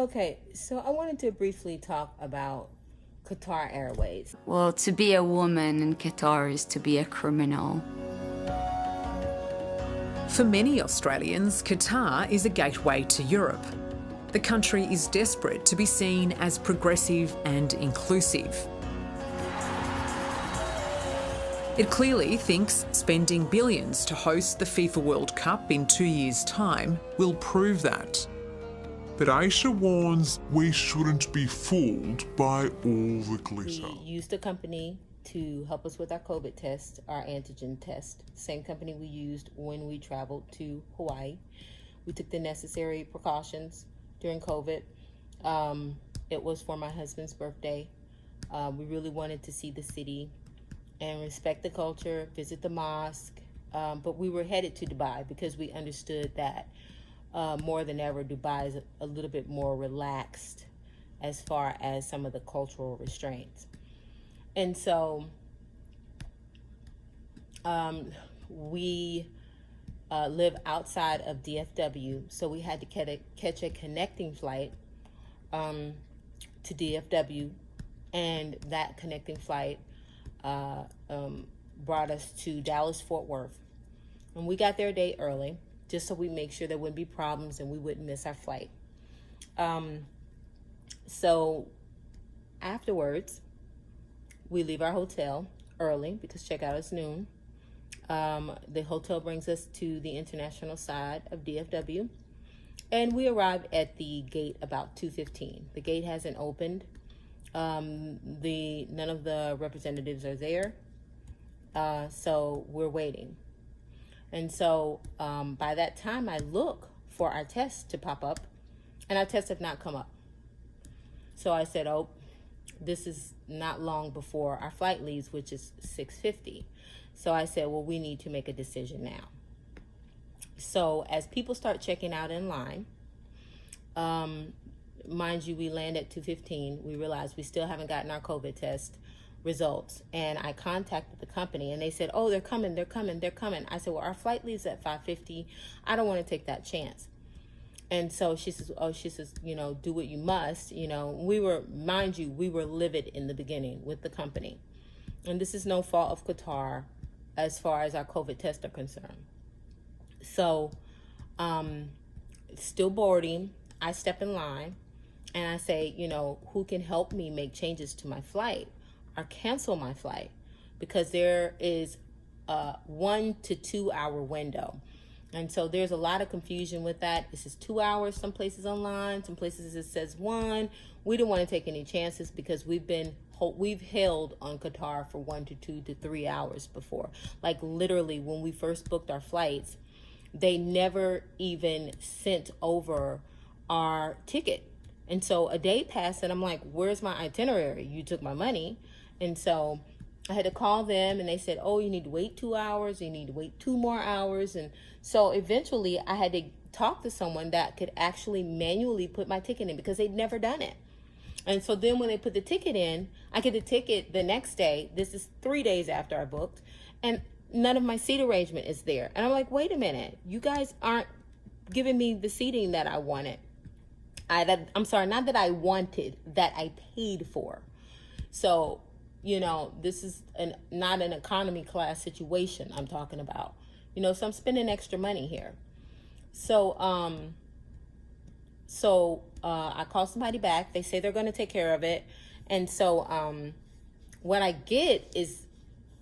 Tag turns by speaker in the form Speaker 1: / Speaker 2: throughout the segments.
Speaker 1: Okay, so I wanted to briefly talk about Qatar Airways.
Speaker 2: Well, to be a woman in Qatar is to be a criminal.
Speaker 3: For many Australians, Qatar is a gateway to Europe. The country is desperate to be seen as progressive and inclusive. It clearly thinks spending billions to host the FIFA World Cup in 2 years' time will prove that.
Speaker 4: But Aisha warns we shouldn't be fooled by all the glitter.
Speaker 1: We used a company to help us with our COVID test, our antigen test. Same company we used when we traveled to Hawaii. We took the necessary precautions during COVID. It was for my husband's birthday. We really wanted to see the city and respect the culture, visit the mosque. But we were headed to Dubai because we understood that more than ever, Dubai is a little bit more relaxed as far as some of the cultural restraints. And so we live outside of DFW, so we had to catch a connecting flight to DFW, and that connecting flight brought us to Dallas-Fort Worth. And we got there a day early, just so we make sure there wouldn't be problems and we wouldn't miss our flight. So afterwards, we leave our hotel early because checkout is noon. The hotel brings us to the international side of DFW, and we arrive at the gate about 2:15. The gate hasn't opened. None of the representatives are there, so we're waiting. And so by that time, I look for our test to pop up, and our tests have not come up. So I said, oh, this is not long before our flight leaves, which is 6:50. So I said, well, we need to make a decision now. So as people start checking out in line, mind you, we land at 2:15. We realized we still haven't gotten our COVID test results. And I contacted the company and they said, oh, they're coming. I said, well, our flight leaves at 5:50. I don't want to take that chance. And so she says, do what you must. We were livid in the beginning with the company. And this is no fault of Qatar as far as our COVID tests are concerned. So still boarding, I step in line and I say, who can help me make changes to my flight or cancel my flight? Because there is a 1 to 2 hour window. And so there's a lot of confusion with that. This is 2 hours, some places online, some places it says 1. We didn't want to take any chances because we've held on Qatar for 1 to 2 to 3 hours before. Like literally when we first booked our flights, they never even sent over our ticket. And so a day passed and I'm like, where's my itinerary? You took my money. And so I had to call them and they said, oh, you need to wait 2 hours. You need to wait 2 more hours. And so eventually I had to talk to someone that could actually manually put my ticket in because they'd never done it. And so then when they put the ticket in, I get the ticket the next day. This is 3 days after I booked, and none of my seat arrangement is there. And I'm like, wait a minute, you guys aren't giving me the seating that I wanted. I'm sorry, not that I wanted, that I paid for. So, this is not an economy class situation I'm talking about. So I'm spending extra money here. So, I call somebody back. They say they're going to take care of it. And so what I get is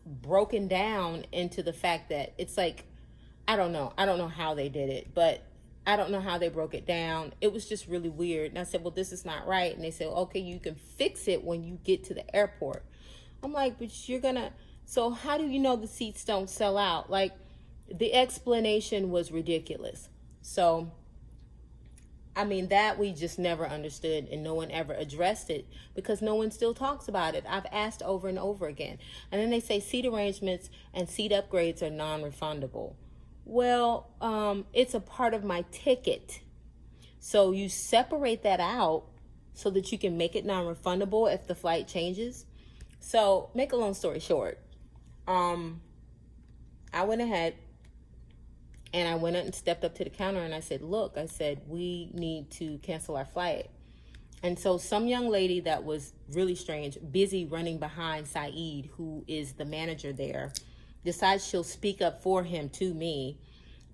Speaker 1: broken down into the fact that it's like, I don't know how they did it, but I don't know how they broke it down. It was just really weird. And I said, well, this is not right. And they said, okay, you can fix it when you get to the airport. I'm like, but so how do you know the seats don't sell out? Like, the explanation was ridiculous. So, that we just never understood, and no one ever addressed it because no one still talks about it. I've asked over and over again. And then they say seat arrangements and seat upgrades are non-refundable. Well, it's a part of my ticket. So you separate that out so that you can make it non-refundable if the flight changes. So make a long story short, I went ahead and I went up and stepped up to the counter and I said, look, we need to cancel our flight. And so some young lady that was really strange, busy running behind Saeed, who is the manager there, decides she'll speak up for him to me.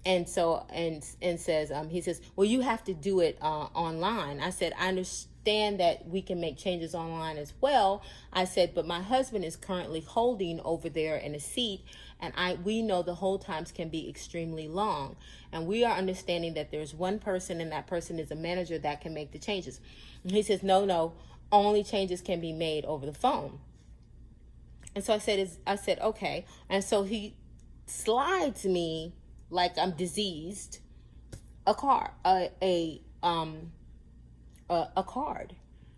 Speaker 1: And so, and says, he says, well, you have to do it online. I said, I understand that we can make changes online as well. I said, but my husband is currently holding over there in a seat, and we know the hold times can be extremely long. And we are understanding that there's one person, and that person is a manager that can make the changes. And he says, no, only changes can be made over the phone. And so I said, okay. And so he slides me like I'm diseased a card.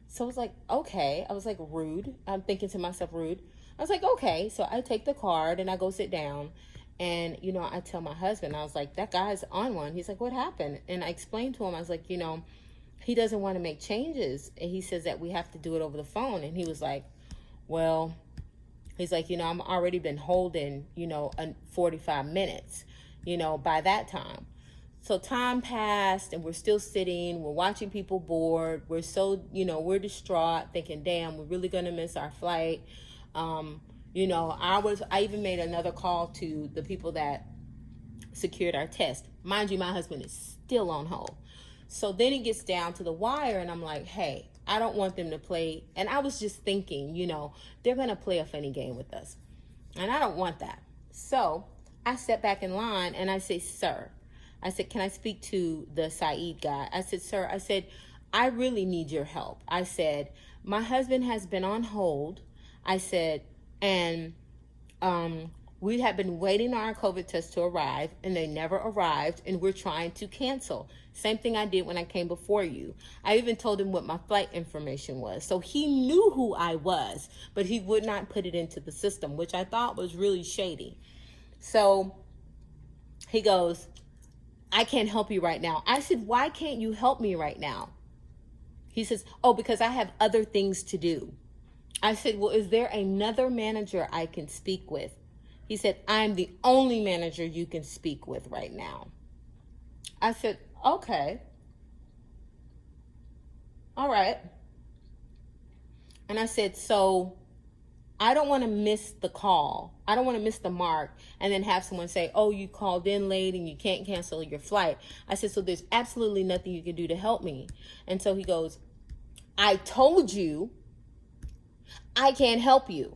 Speaker 1: So I was like, okay. I was like, rude. I'm thinking to myself, rude. I was like, okay. So I take the card and I go sit down, and I tell my husband, I was like, that guy's on one. He's like, what happened? And I explained to him, I was like, he doesn't want to make changes, and he says that we have to do it over the phone. And he was like, well, he's like, I'm already been holding 45 minutes by that time. So time passed, and we're still sitting, we're watching people board, we're so, we're distraught, thinking, damn, we're really gonna miss our flight. I even made another call to the people that secured our test. Mind you, my husband is still on hold. So then it gets down to the wire, and I'm like, hey, I don't want them to play. And I was just thinking, they're going to play a funny game with us. And I don't want that. So I step back in line and I say, sir, I said, can I speak to the Saeed guy? I said, sir, I said, I really need your help. I said, my husband has been on hold. I said, and we have been waiting on our COVID test to arrive, and they never arrived, and we're trying to cancel. Same thing I did when I came before you. I even told him what my flight information was. So he knew who I was, but he would not put it into the system, which I thought was really shady. So he goes, I can't help you right now. I said, why can't you help me right now? He says, oh, because I have other things to do. I said, well, is there another manager I can speak with? He said, I'm the only manager you can speak with right now. I said, okay. All right. And I said, so I don't want to miss the call. I don't want to miss the mark and then have someone say, oh, you called in late and you can't cancel your flight. I said, so there's absolutely nothing you can do to help me. And so he goes, I told you I can't help you.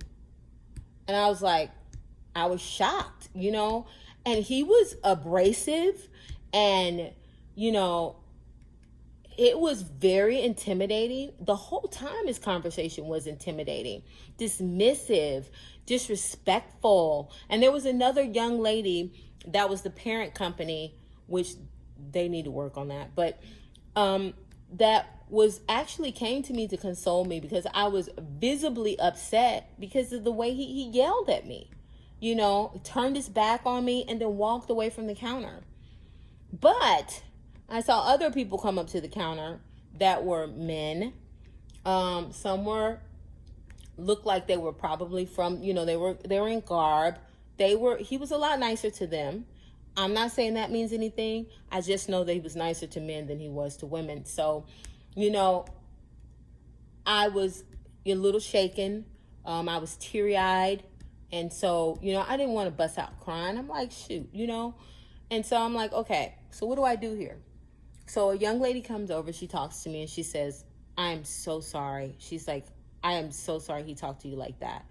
Speaker 1: And I was like, I was shocked, and he was abrasive, and, it was very intimidating. The whole time his conversation was intimidating, dismissive, disrespectful. And there was another young lady that was the parent company, which they need to work on that, but that was actually came to me to console me because I was visibly upset because of the way he yelled at me, turned his back on me and then walked away from the counter. But I saw other people come up to the counter that were men. Some looked like they were probably from, they were in garb. He was a lot nicer to them. I'm not saying that means anything. I just know that he was nicer to men than he was to women. So, I was a little shaken. I was teary-eyed. And so, I didn't want to bust out crying. I'm like, shoot, And so I'm like, okay, so what do I do here? So a young lady comes over, she talks to me, and she says, I'm so sorry. She's like, I am so sorry he talked to you like that.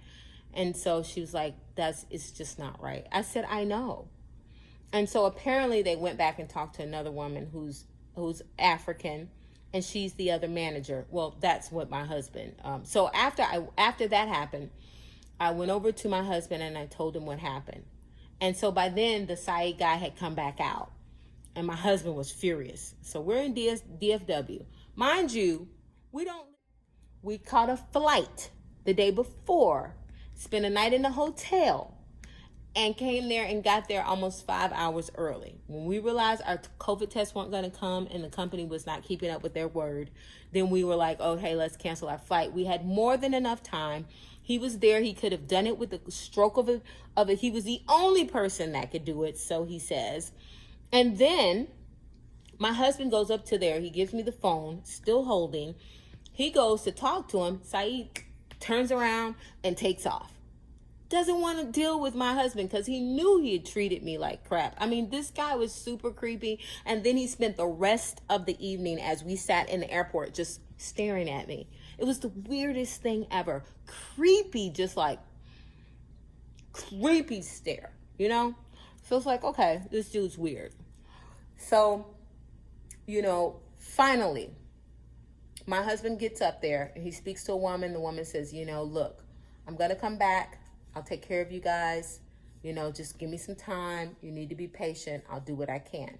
Speaker 1: And so she was like, it's just not right. I said, I know. And so apparently they went back and talked to another woman who's African, and she's the other manager. Well, that's what my husband. So after that happened, I went over to my husband and I told him what happened. And so by then the Saeed guy had come back out, and my husband was furious. So we're in DFW. Mind you, we caught a flight the day before, spent a night in a hotel, and came there and got there almost 5 hours early. When we realized our COVID tests weren't going to come and the company was not keeping up with their word, then we were like, oh, hey, let's cancel our flight. We had more than enough time. He was there. He could have done it with the stroke of it. He was the only person that could do it, so he says. And then my husband goes up to there. He gives me the phone, still holding. He goes to talk to him. Saeed turns around and takes off. Doesn't want to deal with my husband because he knew he had treated me like crap. I mean, this guy was super creepy. And then he spent the rest of the evening as we sat in the airport just staring at me. It was the weirdest thing ever. Creepy, just like creepy stare, you know? So it's like, okay, this dude's weird. So, you know, finally, my husband gets up there and he speaks to a woman. The woman says, you know, look, I'm going to come back. I'll take care of you guys. You know, just give me some time. You need to be patient. I'll do what I can.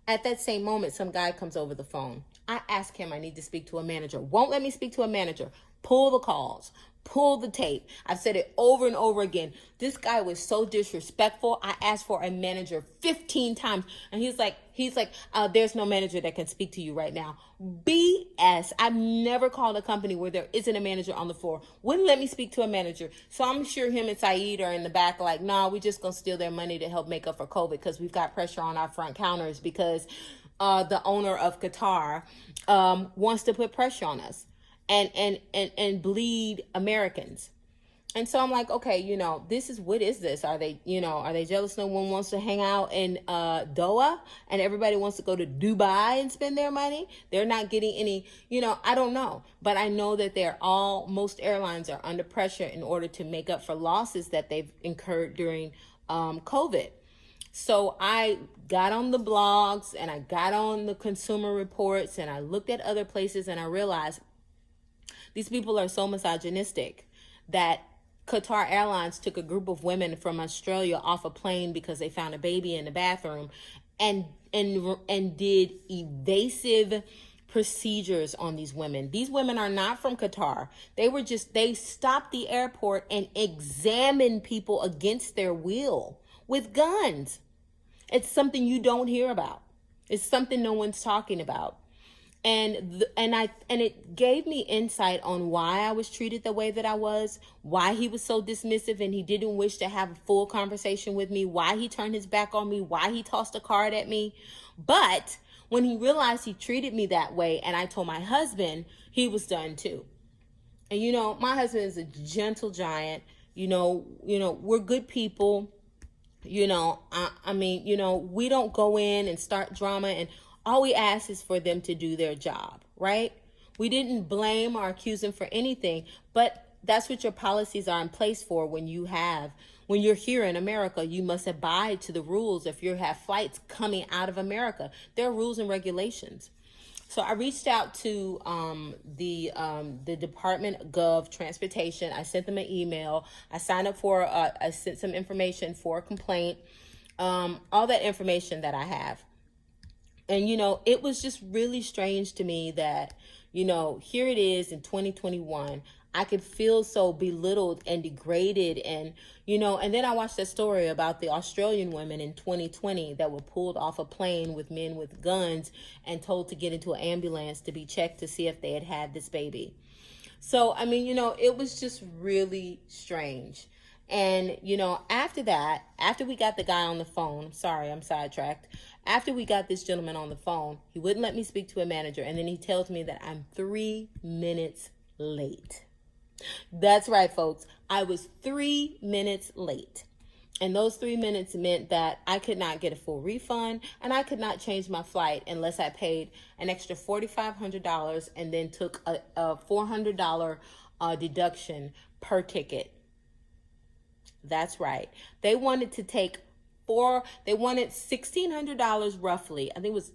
Speaker 1: At that same moment, some guy comes over the phone. I ask him, I need to speak to a manager. Won't let me speak to a manager. Pull the calls. Pull the tape. I've said it over and over again. This guy was so disrespectful. I asked for a manager 15 times. And he's like, there's no manager that can speak to you right now. BS. I've never called a company where there isn't a manager on the floor. Wouldn't let me speak to a manager. So I'm sure him and Saeed are in the back like, nah, we just gonna steal their money to help make up for COVID because we've got pressure on our front counters because the owner of Qatar wants to put pressure on us. And bleed Americans. And so I'm like, okay, you know, what is this? Are they jealous no one wants to hang out in Doha and everybody wants to go to Dubai and spend their money? They're not getting any, you know, I don't know. But I know that most airlines are under pressure in order to make up for losses that they've incurred during COVID. So I got on the blogs and I got on the Consumer Reports and I looked at other places and I realized these people are so misogynistic that Qatar Airlines took a group of women from Australia off a plane because they found a baby in the bathroom and did evasive procedures on these women. These women are not from Qatar. They stopped the airport and examined people against their will with guns. It's something you don't hear about. It's something no one's talking about. And it gave me insight on why I was treated the way that I was, why he was so dismissive and he didn't wish to have a full conversation with me, why he turned his back on me, why he tossed a card at me. But when he realized he treated me that way and I told my husband, he was done too. And you know, my husband is a gentle giant. You know, we're good people. You know, I mean, you know, we don't go in and start drama, and all we ask is for them to do their job, right? We didn't blame or accuse them for anything, but that's what your policies are in place for. When you're here in America, you must abide to the rules. If you have flights coming out of America, there are rules and regulations. So I reached out to the Department of Transportation. I sent them an email. I signed up I sent some information for a complaint, all that information that I have. And, you know, it was just really strange to me that, you know, here it is in 2021. I could feel so belittled and degraded. And, you know, and then I watched a story about the Australian women in 2020 that were pulled off a plane with men with guns and told to get into an ambulance to be checked to see if they had this baby. So, I mean, you know, it was just really strange. And, you know, after that, after we got the guy on the phone, sorry, I'm sidetracked. After we got this gentleman on the phone, he wouldn't let me speak to a manager. And then he tells me that I'm 3 minutes late. That's right, folks. I was 3 minutes late. And those 3 minutes meant that I could not get a full refund and I could not change my flight unless I paid an extra $4,500 and then took a $400 deduction per ticket. That's right. They wanted to take they wanted $1,600 roughly. I think it was,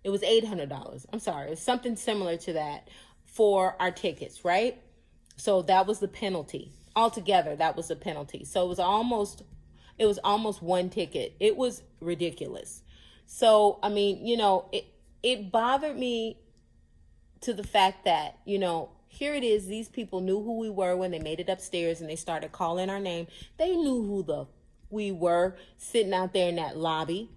Speaker 1: it was $800. I'm sorry. It's something similar to that for our tickets, right? So that was the penalty. Altogether, that was the penalty. So it was almost one ticket. It was ridiculous. So, I mean, you know, it bothered me to the fact that, you know, here it is. These people knew who we were when they made it upstairs and they started calling our name. They knew who we were sitting out there in that lobby.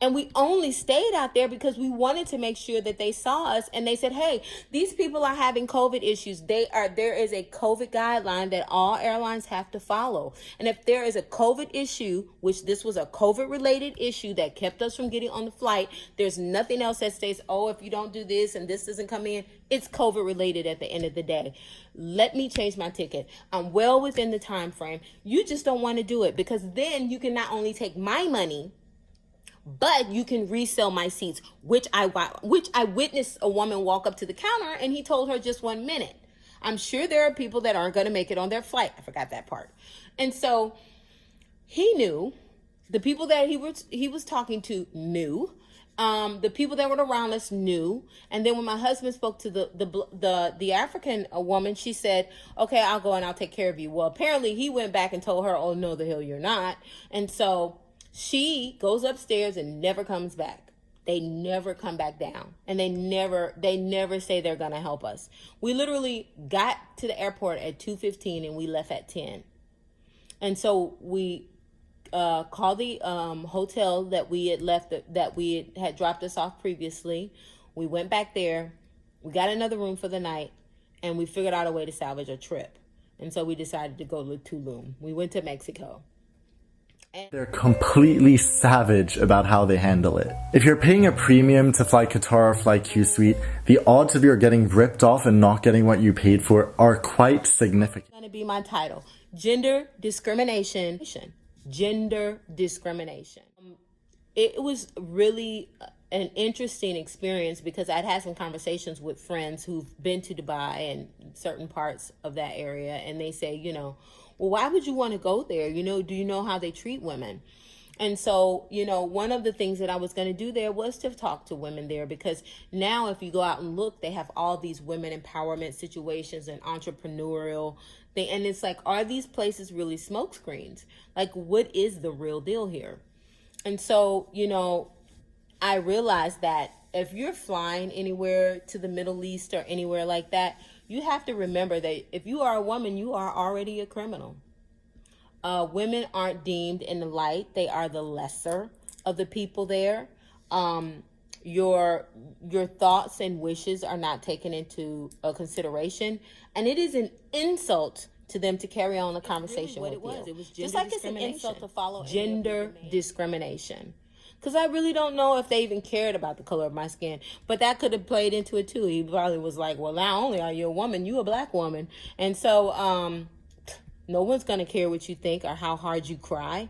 Speaker 1: And we only stayed out there because we wanted to make sure that they saw us, and they said, hey, these people are having COVID issues. There is a COVID guideline that all airlines have to follow. And if there is a COVID issue, which this was a COVID related issue that kept us from getting on the flight, there's nothing else that states, oh, if you don't do this and this doesn't come in, it's COVID related at the end of the day. Let me change my ticket. I'm well within the time frame. You just don't want to do it, because then you can not only take my money, but you can resell my seats, which I witnessed a woman walk up to the counter and he told her just 1 minute. I'm sure there are people that aren't going to make it on their flight. I forgot that part. And so he knew, the people that he was talking to knew, the people that were around us knew. And then when my husband spoke to the African woman, she said, okay, I'll go and I'll take care of you. Well, apparently he went back and told her, oh, no, the hell you're not. And so she goes upstairs and never comes back. They never come back down, and they never say they're going to help us. We literally got to the airport at 2:15 and we left at 10. And so we called the hotel that we had left, that we had dropped us off previously. We went back there. We got another room for the night, and we figured out a way to salvage a trip. And so we decided to go to Tulum. We went to Mexico.
Speaker 5: They're completely savage about how they handle it. If you're paying a premium to fly Qatar or fly Q Suite, the odds of you getting ripped off and not getting what you paid for are quite significant.
Speaker 1: It's going to be my title: Gender Discrimination. Gender Discrimination. It was really an interesting experience, because I'd had some conversations with friends who've been to Dubai and certain parts of that area, and they say, well, why would you want to go there? Do you know how they treat women? And so, one of the things that I was going to do there was to talk to women there, because now if you go out and look, they have all these women empowerment situations and entrepreneurial thing. And it's like, are these places really smoke screens? Like, what is the real deal here? And so, I realized that if you're flying anywhere to the Middle East or anywhere like that, you have to remember that if you are a woman, you are already a criminal. Women aren't deemed in the light. They are the lesser of the people there. Your thoughts and wishes are not taken into consideration. And it is an insult to them to carry on a conversation with you. It was just like it's an insult to follow gender discrimination. Because I really don't know if they even cared about the color of my skin. But that could have played into it too. He probably was like, well, not only are you a woman, you a black woman. And so no one's going to care what you think or how hard you cry.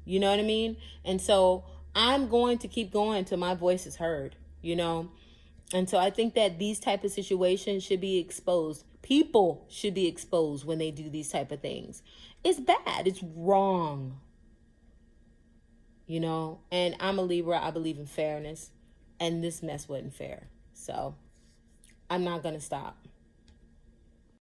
Speaker 1: You know what I mean? And so I'm going to keep going until my voice is heard, And so I think that these type of situations should be exposed. People should be exposed when they do these type of things. It's bad. It's wrong. And I'm a Libra. I believe in fairness, and this mess wasn't fair. So I'm not going to stop.